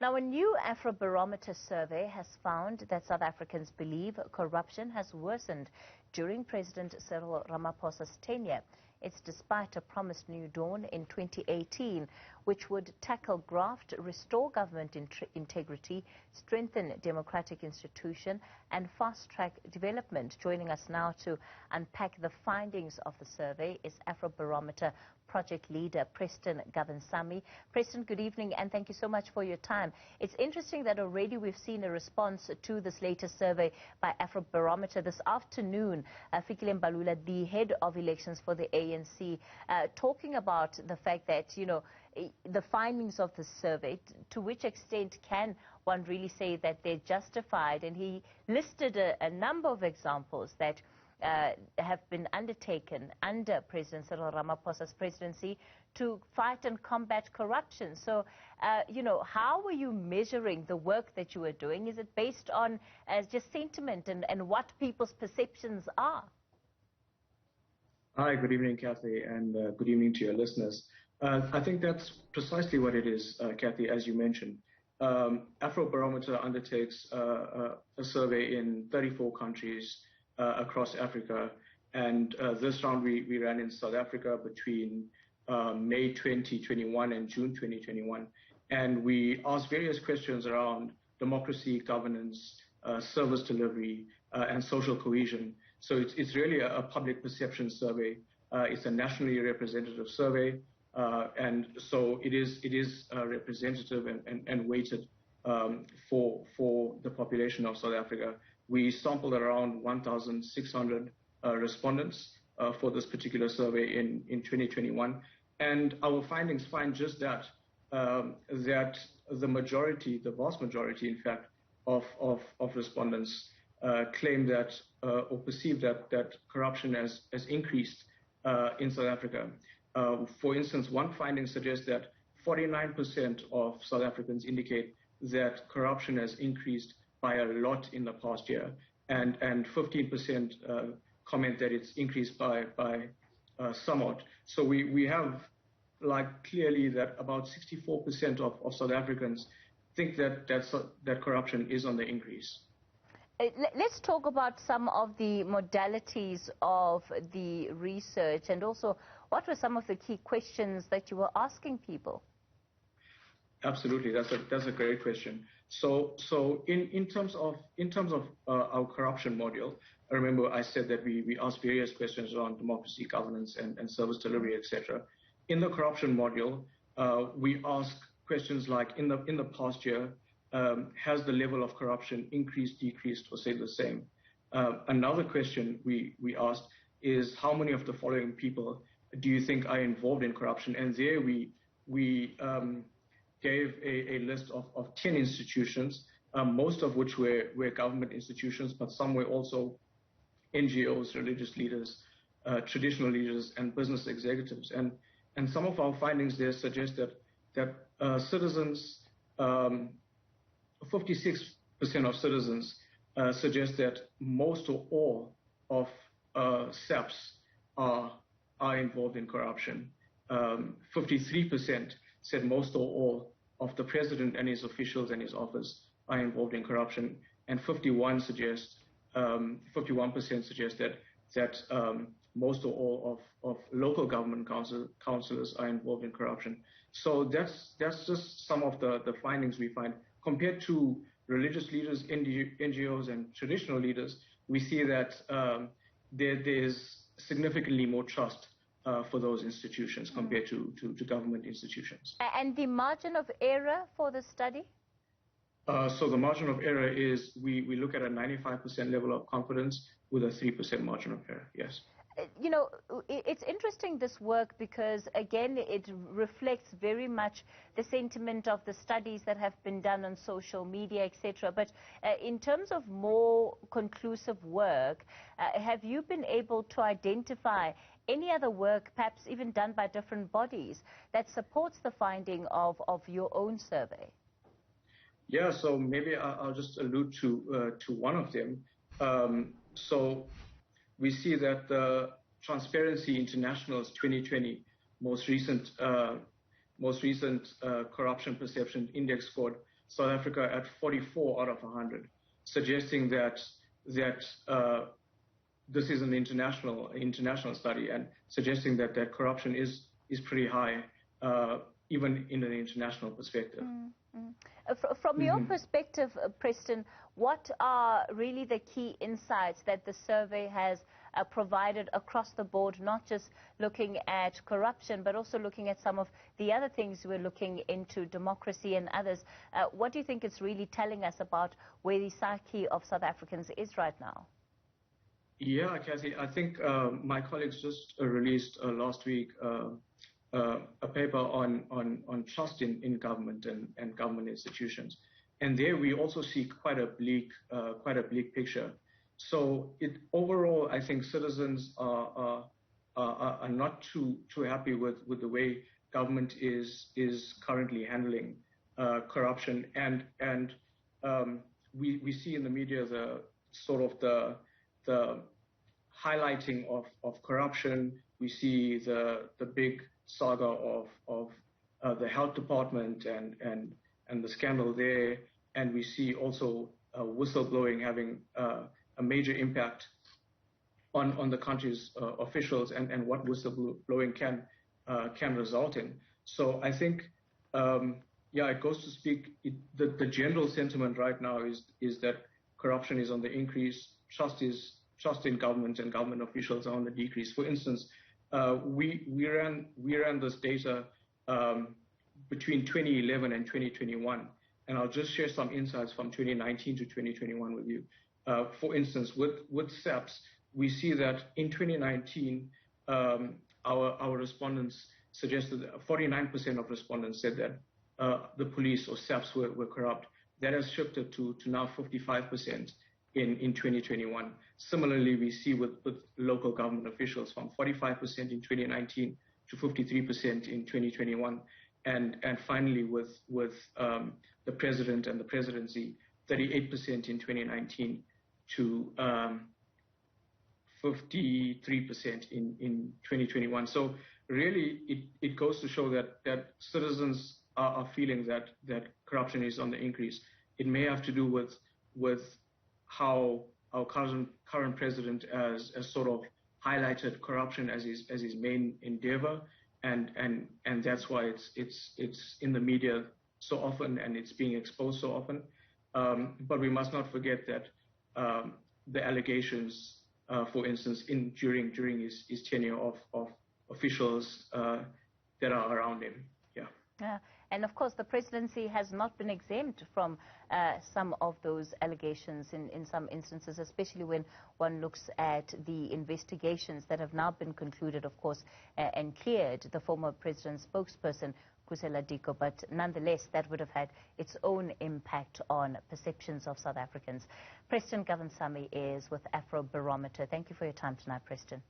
Now, a new Afrobarometer survey has found that South Africans believe corruption has worsened during President Cyril Ramaphosa's tenure. It's despite a promised new dawn in 2018, which would tackle graft, restore government integrity, strengthen democratic institutions, and fast-track development. Joining us now to unpack the findings of the survey is Afrobarometer project leader Preston Govindasamy. Preston, good evening, and thank you so much for your time. It's interesting that already we've seen a response to this latest survey by Afrobarometer. This afternoon, Fikile Mbalula, the head of elections for the ANC, talking about the fact that, you know, the findings of the survey, to which extent can one really say that they're justified? And he listed a number of examples that have been undertaken under President Cyril Ramaphosa's presidency to fight and combat corruption. So, you know, how were you measuring the work that you were doing? Is it based on just sentiment and what people's perceptions are? Hi, good evening, Kathy, and good evening to your listeners. I think that's precisely what it is, Kathy, as you mentioned. Afrobarometer undertakes a survey in 34 countries across Africa, and this round we ran in South Africa between May 2021 and June 2021, and we asked various questions around democracy, governance, service delivery, and social cohesion. So it's really a public perception survey. It's a nationally representative survey, and so it is representative and weighted for the population of South Africa. We sampled around 1,600 respondents for this particular survey in 2021, and our findings find just that, that the majority, the vast majority, in fact, of respondents claim that or perceive that corruption has increased in South Africa. For instance, one finding suggests that 49% of South Africans indicate that corruption has increased by a lot in the past year, and 15% comment that it's increased by somewhat. So we have, like, clearly that about 64% of South Africans think that corruption is on the increase. Let's talk about some of the modalities of the research, and also what were some of the key questions that you were asking people? Absolutely, that's a great question. So in terms of our corruption module, I remember I said that we asked various questions around democracy, governance, and service delivery, etc. In the corruption module, we ask questions like, in the past year, has the level of corruption increased, decreased, or stayed the same? Another question we asked is, how many of the following people do you think are involved in corruption? And there we gave a list of 10 institutions, most of which were government institutions, but some were also NGOs, religious leaders, traditional leaders, and business executives. And some of our findings there suggest that citizens, 56% of citizens suggest that most or all of SAPs are involved in corruption. 53% said most or all of the president and his officials and his office are involved in corruption, and 51% suggest that most or all of local government councillors are involved in corruption. So that's just some of the findings we find. Compared to religious leaders, NGOs, and traditional leaders, we see that there's significantly more trust for those institutions compared to government institutions. And the margin of error for the study? So the margin of error is, we look at a 95% level of confidence with a 3% margin of error, yes. You know, it's interesting, this work, because, again, it reflects very much the sentiment of the studies that have been done on social media, etc. But in terms of more conclusive work, have you been able to identify any other work, perhaps even done by different bodies, that supports the finding of your own survey? Yeah, so maybe I'll just allude to one of them. So we see that the Transparency International's 2020 most recent corruption perception index score South Africa at 44 out of 100, suggesting that this is an international study, and suggesting that corruption is pretty high, even in an international perspective. From your perspective, Preston, what are really the key insights that the survey has provided across the board, not just looking at corruption, but also looking at some of the other things we're looking into, democracy and others? What do you think it's really telling us about where the psyche of South Africans is right now? Yeah, Kathy, I think my colleagues just released last week a paper on trust in government and government institutions, and there we also see quite a bleak picture. So overall, I think citizens are not too happy with the way government is currently handling corruption, and we see in the media the sort of the highlighting of corruption. We see the big saga of the health department and the scandal there, and we see also whistleblowing having a major impact on the country's officials and what whistleblowing can result in. So I think, it goes to speak. The general sentiment right now is that corruption is on the increase. Trust in government and government officials are on the decrease. For instance, we ran this data between 2011 and 2021, and I'll just share some insights from 2019 to 2021 with you. For instance, with SAPS, we see that in 2019, our respondents suggested 49% of respondents said that the police or SAPS were corrupt. That has shifted to now 55% in 2021. Similarly, we see with local government officials from 45% in 2019 to 53% in 2021, and finally with the president and the presidency, 38% in 2019 to 53% in 2021. So really, it goes to show that citizens are feeling that corruption is on the increase. It may have to do with how our current president has sort of highlighted corruption as his main endeavor, and that's why it's in the media so often and it's being exposed so often. But we must not forget that the allegations, for instance, during his tenure of officials that are around him. Yeah. And of course, the presidency has not been exempt from some of those allegations in some instances, especially when one looks at the investigations that have now been concluded, of course, and cleared the former president's spokesperson, Kusela Diko. But nonetheless, that would have had its own impact on perceptions of South Africans. Preston Govindasamy is with Afrobarometer. Thank you for your time tonight, Preston.